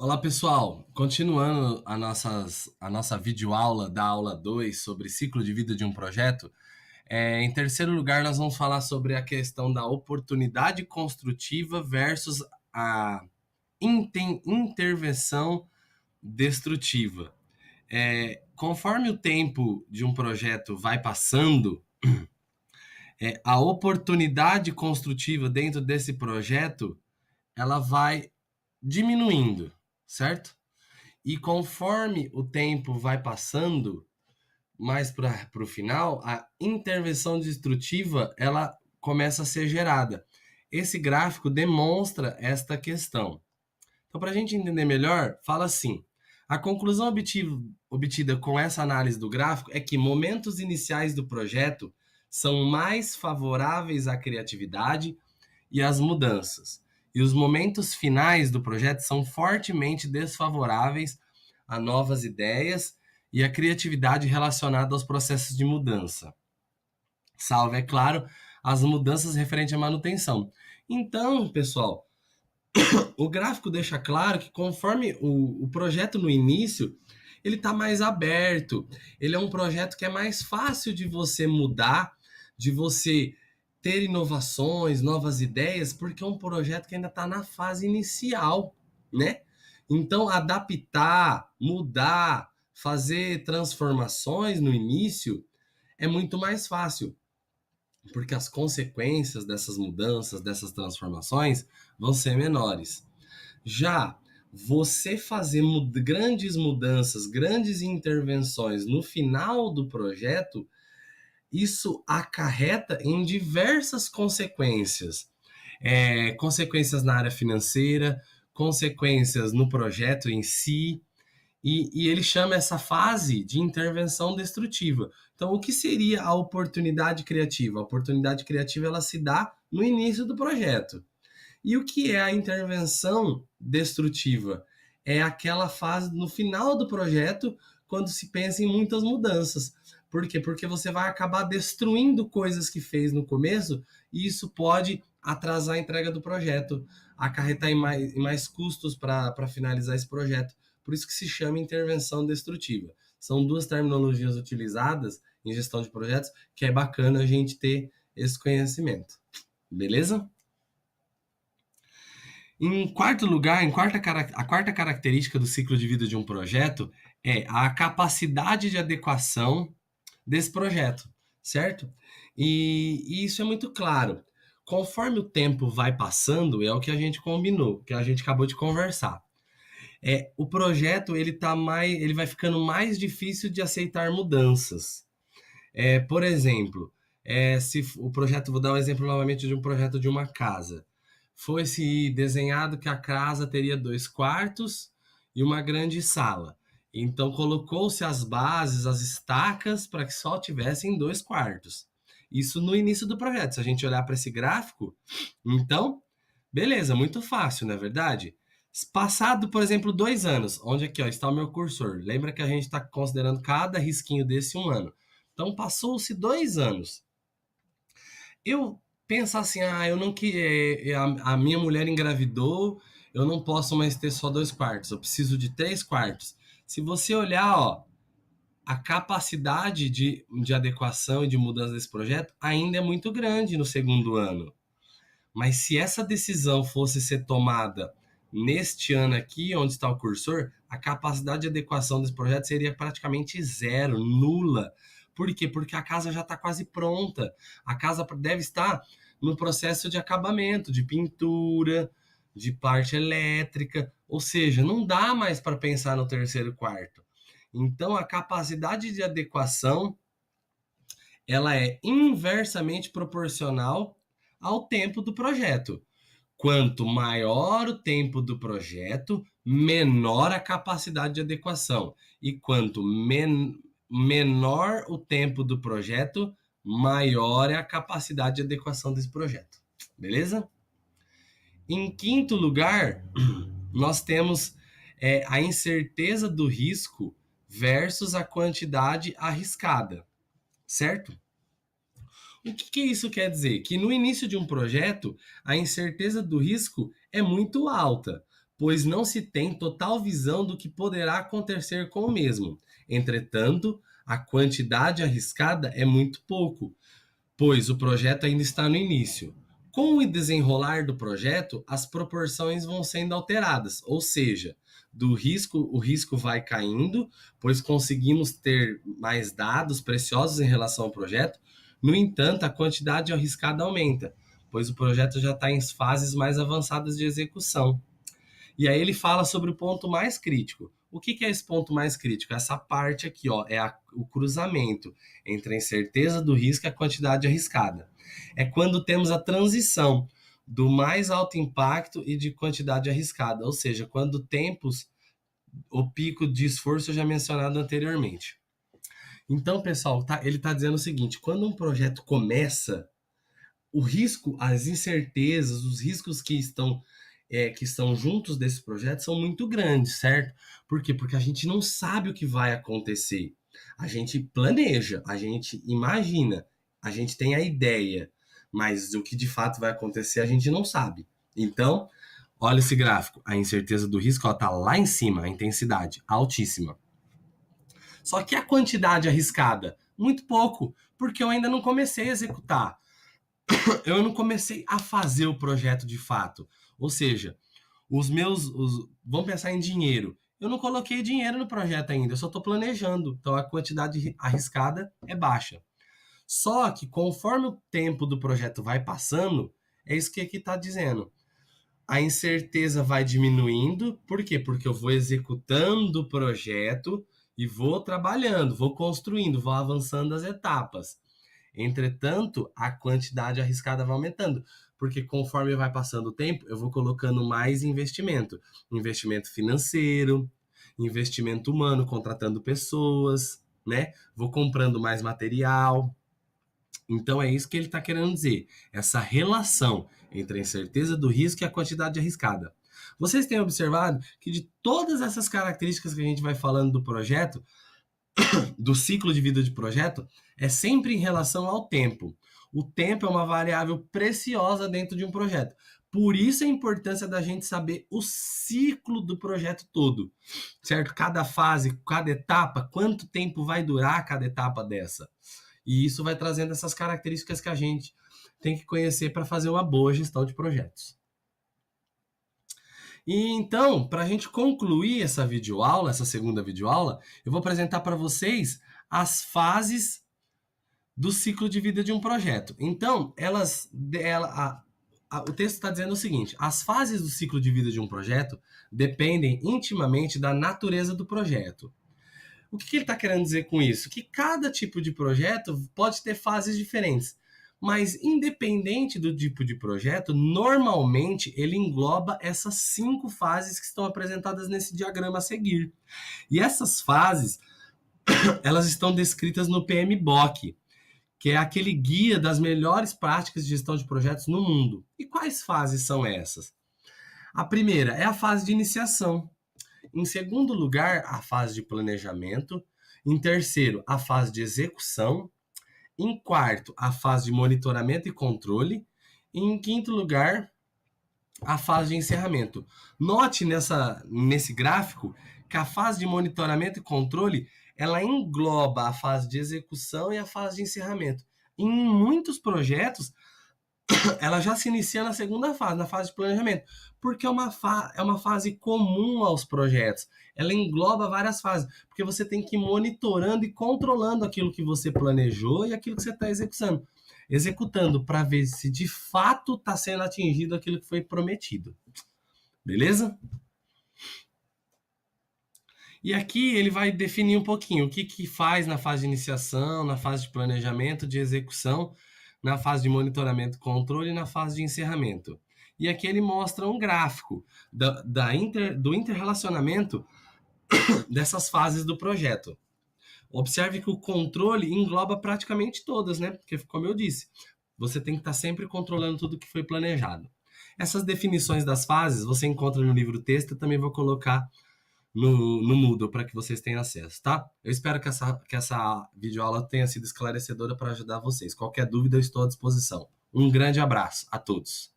Olá, pessoal. Continuando a nossa videoaula da aula 2 sobre ciclo de vida de um projeto, em terceiro lugar, nós vamos falar sobre a questão da oportunidade construtiva versus a intervenção destrutiva. Conforme o tempo de um projeto vai passando, a oportunidade construtiva dentro desse projeto ela vai diminuindo, certo? E conforme o tempo vai passando, mais para o final, a intervenção destrutiva ela começa a ser gerada. Esse gráfico demonstra esta questão. Então, para a gente entender melhor, fala assim: a conclusão obtida com essa análise do gráfico é que momentos iniciais do projeto são mais favoráveis à criatividade e às mudanças. E os momentos finais do projeto são fortemente desfavoráveis a novas ideias e a criatividade relacionada aos processos de mudança. Salvo, é claro, as mudanças referentes à manutenção. Então, pessoal, o gráfico deixa claro que conforme o projeto no início, ele está mais aberto. Ele é um projeto que é mais fácil de você mudar, de você ter inovações, novas ideias, porque é um projeto que ainda está na fase inicial, né? Então, adaptar, mudar, fazer transformações no início é muito mais fácil, porque as consequências dessas mudanças, dessas transformações, vão ser menores. Já você fazer grandes mudanças, grandes intervenções no final do projeto, isso acarreta em diversas consequências. Consequências na área financeira, consequências no projeto em si, e ele chama essa fase de intervenção destrutiva. Então, o que seria a oportunidade criativa? A oportunidade criativa ela se dá no início do projeto. E o que é a intervenção destrutiva? É aquela fase no final do projeto, quando se pensa em muitas mudanças. Por quê? Porque você vai acabar destruindo coisas que fez no começo e isso pode atrasar a entrega do projeto, acarretar em mais custos para finalizar esse projeto. Por isso que se chama intervenção destrutiva. São duas terminologias utilizadas em gestão de projetos que é bacana a gente ter esse conhecimento. Beleza? Em quarto lugar, a quarta característica do ciclo de vida de um projeto é a capacidade de adequação desse projeto, certo? E isso é muito claro. Conforme o tempo vai passando, é o que a gente combinou, que a gente acabou de conversar. O projeto ele vai ficando mais difícil de aceitar mudanças. Por exemplo, se o projeto, vou dar um exemplo novamente de um projeto de uma casa. Foi-se desenhado que a casa teria 2 quartos e uma grande sala. Então colocou-se as bases, as estacas, para que só tivessem 2 quartos. Isso no início do projeto. Se a gente olhar para esse gráfico, então, beleza, muito fácil, não é verdade? Passado, por exemplo, 2 anos, onde aqui ó, está o meu cursor. Lembra que a gente está considerando cada risquinho desse um ano. Então passou-se 2 anos. Eu penso assim, eu não que a minha mulher engravidou, eu não posso mais ter só 2 quartos, eu preciso de 3 quartos. Se você olhar, ó, a capacidade de adequação e de mudança desse projeto ainda é muito grande no segundo ano. Mas se essa decisão fosse ser tomada neste ano aqui, onde está o cursor, a capacidade de adequação desse projeto seria praticamente zero, nula. Por quê? Porque a casa já está quase pronta. A casa deve estar no processo de acabamento, de pintura, de parte elétrica. Ou seja, não dá mais para pensar no terceiro quarto. Então, a capacidade de adequação ela é inversamente proporcional ao tempo do projeto. Quanto maior o tempo do projeto, menor a capacidade de adequação. E quanto menor o tempo do projeto, maior é a capacidade de adequação desse projeto. Beleza? Em quinto lugar, nós temos a incerteza do risco versus a quantidade arriscada, certo? O que isso quer dizer? Que no início de um projeto, a incerteza do risco é muito alta. pois não se tem total visão do que poderá acontecer com o mesmo. Entretanto, a quantidade arriscada é muito pouco, pois o projeto ainda está no início. Com o desenrolar do projeto, as proporções vão sendo alteradas, ou seja, o risco vai caindo, pois conseguimos ter mais dados preciosos em relação ao projeto. No entanto, a quantidade arriscada aumenta, pois o projeto já está em fases mais avançadas de execução. E aí ele fala sobre o ponto mais crítico. O que é esse ponto mais crítico? Essa parte aqui, ó, é o cruzamento entre a incerteza do risco e a quantidade arriscada. É quando temos a transição do mais alto impacto e de quantidade arriscada, ou seja, quando temos o pico de esforço já mencionado anteriormente. Então, pessoal, ele está dizendo o seguinte: quando um projeto começa, o risco, as incertezas, os riscos que estão juntos desse projeto são muito grandes, certo? Por quê? Porque a gente não sabe o que vai acontecer. A gente planeja, a gente imagina, a gente tem a ideia, mas o que de fato vai acontecer a gente não sabe. Então, olha esse gráfico, a incerteza do risco está lá em cima, a intensidade altíssima. Só que a quantidade arriscada, muito pouco, porque eu ainda não comecei a executar. Eu não comecei a fazer o projeto de fato. Ou seja, vamos pensar em dinheiro. Eu não coloquei dinheiro no projeto ainda, eu só estou planejando. Então a quantidade arriscada é baixa. Só que conforme o tempo do projeto vai passando, é isso que aqui está dizendo. A incerteza vai diminuindo. Por quê? Porque eu vou executando o projeto e vou trabalhando, vou construindo, vou avançando as etapas. Entretanto, a quantidade arriscada vai aumentando, porque conforme vai passando o tempo, eu vou colocando mais investimento. Investimento financeiro, investimento humano, contratando pessoas, né? Vou comprando mais material. Então é isso que ele está querendo dizer, essa relação entre a incerteza do risco e a quantidade arriscada. Vocês têm observado que de todas essas características que a gente vai falando do projeto, do ciclo de vida de projeto, é sempre em relação ao tempo. O tempo é uma variável preciosa dentro de um projeto. Por isso a importância da gente saber o ciclo do projeto todo, certo? Cada fase, cada etapa, quanto tempo vai durar cada etapa dessa. E isso vai trazendo essas características que a gente tem que conhecer para fazer uma boa gestão de projetos. E então, para a gente concluir essa videoaula, essa segunda videoaula, eu vou apresentar para vocês as fases do ciclo de vida de um projeto. Então, o texto está dizendo o seguinte: as fases do ciclo de vida de um projeto dependem intimamente da natureza do projeto. O que ele está querendo dizer com isso? Que cada tipo de projeto pode ter fases diferentes, mas independente do tipo de projeto, normalmente ele engloba essas 5 fases que estão apresentadas nesse diagrama a seguir. E essas fases, elas estão descritas no PMBOK, que é aquele guia das melhores práticas de gestão de projetos no mundo. E quais fases são essas? A primeira é a fase de iniciação. Em segundo lugar, a fase de planejamento. Em terceiro, a fase de execução. Em quarto, a fase de monitoramento e controle. E em quinto lugar, a fase de encerramento. Note nesse gráfico que a fase de monitoramento e controle ela engloba a fase de execução e a fase de encerramento. Em muitos projetos, ela já se inicia na segunda fase, na fase de planejamento, porque é uma fase comum aos projetos. Ela engloba várias fases, porque você tem que ir monitorando e controlando aquilo que você planejou e aquilo que você está executando para ver se de fato está sendo atingido aquilo que foi prometido. Beleza? E aqui ele vai definir um pouquinho o que faz na fase de iniciação, na fase de planejamento, de execução, na fase de monitoramento e controle e na fase de encerramento. E aqui ele mostra um gráfico do interrelacionamento dessas fases do projeto. Observe que o controle engloba praticamente todas, né? Porque, como eu disse, você tem que estar sempre controlando tudo que foi planejado. Essas definições das fases você encontra no livro texto, eu também vou colocar no Moodle para que vocês tenham acesso, tá? Eu espero que essa videoaula tenha sido esclarecedora para ajudar vocês. Qualquer dúvida, eu estou à disposição. Um grande abraço a todos.